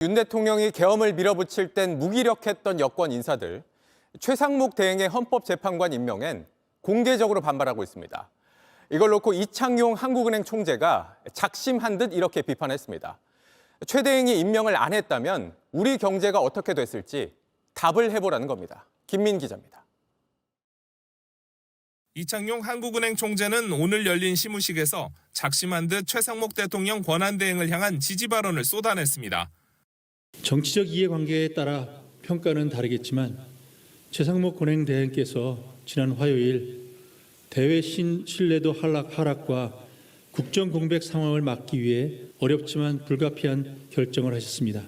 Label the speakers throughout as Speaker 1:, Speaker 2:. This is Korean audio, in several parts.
Speaker 1: 윤 대통령이 계엄을 밀어붙일 땐 무기력했던 여권 인사들, 최상목 대행의 헌법재판관 임명엔 공개적으로 반발하고 있습니다. 이걸 놓고 이창용 한국은행 총재가 작심한 듯 이렇게 비판했습니다. 최 대행이 임명을 안 했다면 우리 경제가 어떻게 됐을지 답을 해보라는 겁니다. 김민 기자입니다.
Speaker 2: 이창용 한국은행 총재는 오늘 열린 시무식에서 작심한 듯 최상목 대통령 권한대행을 향한 지지 발언을 쏟아냈습니다.
Speaker 3: 정치적 이해관계에 따라 평가는 다르겠지만 최상목 권한대행께서 지난 화요일 대외 신뢰도 하락과 국정 공백 상황을 막기 위해 어렵지만 불가피한 결정을 하셨습니다.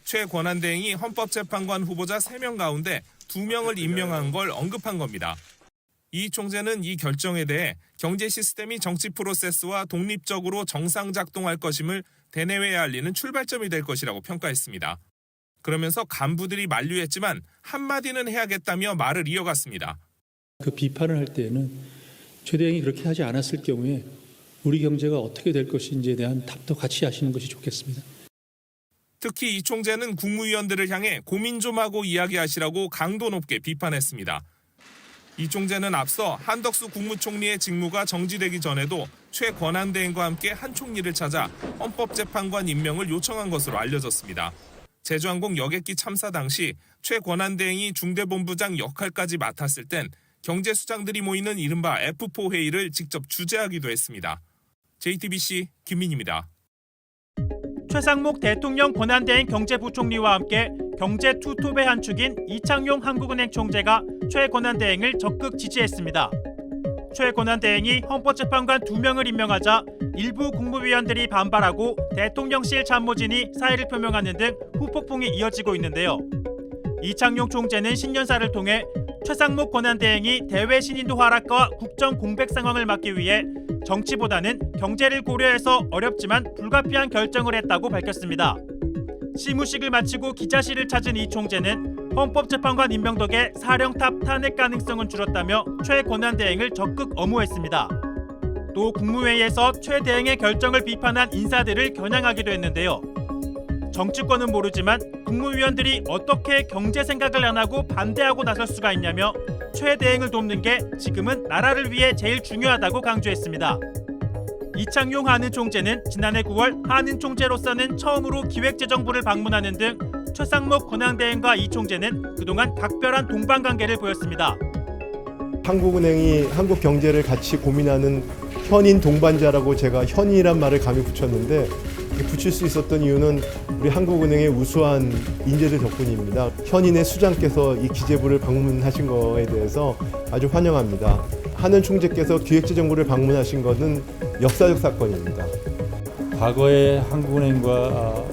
Speaker 2: 최 권한대행이 헌법재판관 후보자 3명 가운데 2명을 임명한 걸 언급한 겁니다. 이 총재는 이 결정에 대해 경제 시스템이 정치 프로세스와 독립적으로 정상 작동할 것임을 대내외에 알리는 출발점이 될 것이라고 평가했습니다. 그러면서 간부들이 만류했지만 한마디는 해야겠다며 말을 이어갔습니다.
Speaker 3: 그 비판을 할 때에는 최 대행이 그렇게 하지 않았을 경우에 우리 경제가 어떻게 될 것인지에 대한 답도 같이 하시는 것이 좋겠습니다.
Speaker 2: 특히 이 총재는 국무위원들을 향해 고민 좀 하고 이야기하시라고 강도 높게 비판했습니다. 이 총재는 앞서 한덕수 국무총리의 직무가 정지되기 전에도 최 권한대행과 함께 한 총리를 찾아 헌법재판관 임명을 요청한 것으로 알려졌습니다. 제주항공 여객기 참사 당시 최 권한대행이 중대본부장 역할까지 맡았을 땐 경제수장들이 모이는 이른바 F4 회의를 직접 주재하기도 했습니다. JTBC 김민희입니다.
Speaker 4: 최상목 대통령 권한대행 경제부총리와 함께 경제 투톱의 한 축인 이창용 한국은행 총재가 최 권한대행을 적극 지지했습니다. 최 권한대행이 헌법재판관 2명을 임명하자 일부 국무위원들이 반발하고 대통령실 참모진이 사의를 표명하는 등 후폭풍이 이어지고 있는데요. 이창용 총재는 신년사를 통해 최상목 권한대행이 대외 신인도 하락과 국정 공백 상황을 막기 위해 정치보다는 경제를 고려해서 어렵지만 불가피한 결정을 했다고 밝혔습니다. 시무식을 마치고 기자실을 찾은 이 총재는 헌법재판관 임명 덕에 사령탑 탄핵 가능성은 줄었다며 최 권한대행을 적극 엄호했습니다. 또 국무회의에서 최 대행의 결정을 비판한 인사들을 겨냥하기도 했는데요. 정치권은 모르지만 국무위원들이 어떻게 경제 생각을 안 하고 반대하고 나설 수가 있냐며 최 대행을 돕는 게 지금은 나라를 위해 제일 중요하다고 강조했습니다. 이창용 한은 총재는 지난해 9월 한은 총재로서는 처음으로 기획재정부를 방문하는 등 최상목 권한대행과 이 총재는 그동안 각별한 동반관계를 보였습니다.
Speaker 5: 한국은행이 한국 경제를 같이 고민하는 현인 동반자라고 제가 현인이란 말을 감히 붙였는데 붙일 수 있었던 이유는 우리 한국은행의 우수한 인재들 덕분입니다. 현인의 수장께서 이 기재부를 방문하신 거에 대해서 아주 환영합니다. 한은 총재께서 기획재정부를 방문하신 것은 역사적 사건입니다.
Speaker 3: 과거에 한국은행과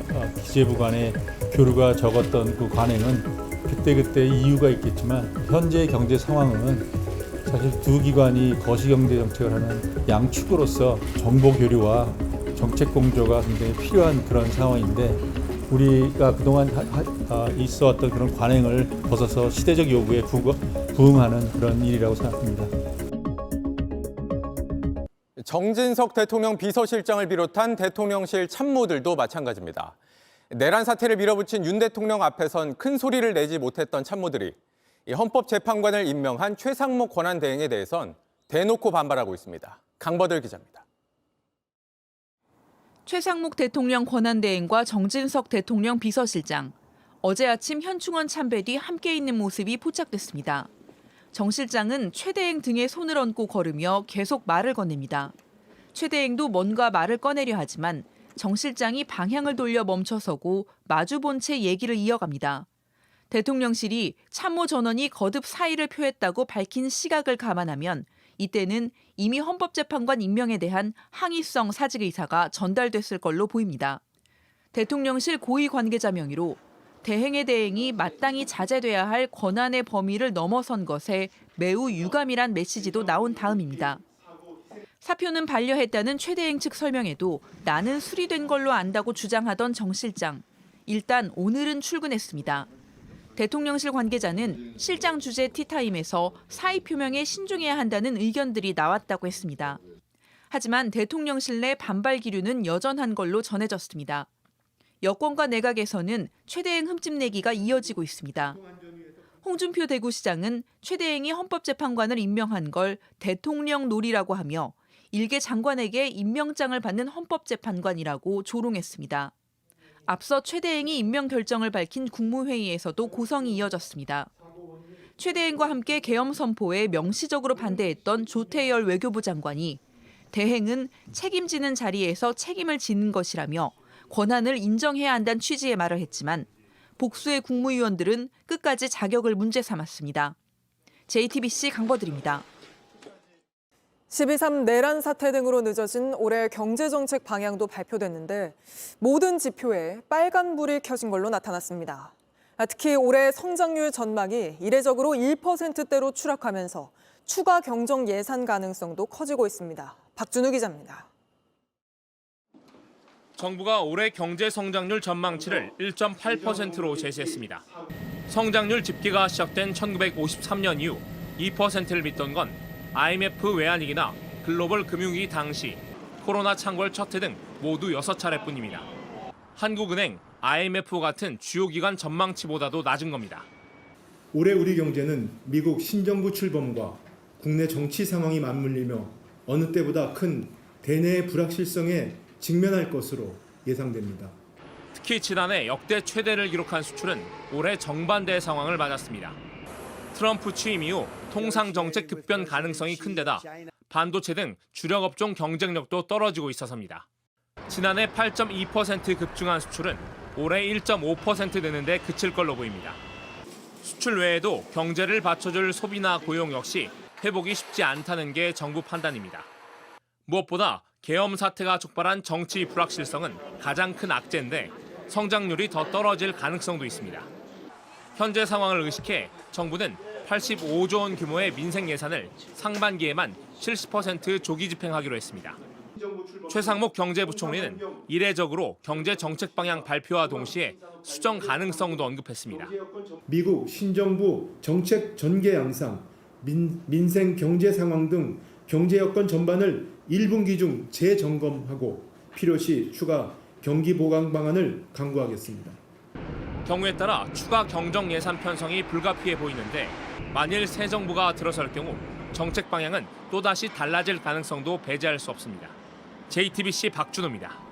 Speaker 3: 기재부 간의 교류가 적었던 그 관행은 그때 이유가 있겠지만 현재 경제 상황은 사실 두 기관이 거시경제 정책을 하는 양축으로서 정보 교류와 정책 공조가 굉장히 필요한 그런 상황인데 우리가 그동안 있어왔던 그런 관행을 벗어서 시대적 요구에 부응하는 그런 일이라고 생각합니다.
Speaker 1: 정진석 대통령 비서실장을 비롯한 대통령실 참모들도 마찬가지입니다. 내란 사태를 밀어붙인 윤 대통령 앞에선 큰 소리를 내지 못했던 참모들이 헌법재판관을 임명한 최상목 권한대행에 대해선 대놓고 반발하고 있습니다. 강버들 기자입니다.
Speaker 6: 최상목 대통령 권한대행과 정진석 대통령 비서실장. 어제 아침 현충원 참배 뒤 함께 있는 모습이 포착됐습니다. 정 실장은 최 대행 등에 손을 얹고 걸으며 계속 말을 건넵니다. 최 대행도 뭔가 말을 꺼내려 하지만 정 실장이 방향을 돌려 멈춰서고 마주본 채 얘기를 이어갑니다. 대통령실이 참모 전원이 거듭 사의를 표했다고 밝힌 시각을 감안하면 이때는 이미 헌법재판관 임명에 대한 항의성 사직 의사가 전달됐을 걸로 보입니다. 대통령실 고위 관계자 명의로 대행의 대행이 마땅히 자제돼야 할 권한의 범위를 넘어선 것에 매우 유감이란 메시지도 나온 다음입니다. 사표는 반려했다는 최 대행 측 설명에도 나는 수리된 걸로 안다고 주장하던 정 실장. 일단 오늘은 출근했습니다. 대통령실 관계자는 실장 주재 티타임에서 사의 표명에 신중해야 한다는 의견들이 나왔다고 했습니다. 하지만 대통령실 내 반발 기류는 여전한 걸로 전해졌습니다. 여권과 내각에서는 최대행 흠집내기가 이어지고 있습니다. 홍준표 대구시장은 최대행이 헌법재판관을 임명한 걸 대통령 놀이라고 하며 일개 장관에게 임명장을 받는 헌법재판관이라고 조롱했습니다. 앞서 최대행이 임명 결정을 밝힌 국무회의에서도 고성이 이어졌습니다. 최대행과 함께 계엄 선포에 명시적으로 반대했던 조태열 외교부 장관이 대행은 책임지는 자리에서 책임을 지는 것이라며 권한을 인정해야 한다는 취지의 말을 했지만 복수의 국무위원들은 끝까지 자격을 문제 삼았습니다. JTBC 강버들입니다.
Speaker 7: 12.3 내란 사태 등으로 늦어진 올해 경제정책 방향도 발표됐는데 모든 지표에 빨간불이 켜진 걸로 나타났습니다. 특히 올해 성장률 전망이 이례적으로 1%대로 추락하면서 추가 경정 예산 가능성도 커지고 있습니다. 박준우 기자입니다.
Speaker 2: 정부가 올해 경제 성장률 전망치를 1.8%로 제시했습니다. 성장률 집계가 시작된 1953년 이후 2%를 믿던 건 IMF 외환위기나 글로벌 금융위기 당시, 코로나 창궐 첫 해 등 모두 6차례뿐입니다. 한국은행, IMF 같은 주요 기관 전망치보다도 낮은 겁니다.
Speaker 5: 올해 우리 경제는 미국 신정부 출범과 국내 정치 상황이 맞물리며 어느 때보다 큰 대내의 불확실성에 직면할 것으로 예상됩니다.
Speaker 2: 특히 지난해 역대 최대를 기록한 수출은 올해 정반대의 상황을 맞았습니다. 트럼프 취임 이후 통상 정책 급변 가능성이 큰 데다 반도체 등 주력 업종 경쟁력도 떨어지고 있어서입니다. 지난해 8.2% 급증한 수출은 올해 1.5% 되는데 그칠 걸로 보입니다. 수출 외에도 경제를 받쳐줄 소비나 고용 역시 회복이 쉽지 않다는 게 정부 판단입니다. 무엇보다 계엄 사태가 촉발한 정치 불확실성은 가장 큰 악재인데 성장률이 더 떨어질 가능성도 있습니다. 현재 상황을 의식해 정부는 85조 원 규모의 민생 예산을 상반기에만 70% 조기 집행하기로 했습니다. 최상목 경제부총리는 이례적으로 경제 정책 방향 발표와 동시에 수정 가능성도 언급했습니다.
Speaker 5: 미국 신정부 정책 전개 양상, 민생 경제 상황 등 경제 여건 전반을 1분기 중 재점검하고 필요시 추가 경기 보강 방안을 강구하겠습니다.
Speaker 2: 경우에 따라 추가 경정 예산 편성이 불가피해 보이는데 만일 새 정부가 들어설 경우 정책 방향은 또다시 달라질 가능성도 배제할 수 없습니다. JTBC 박준호입니다.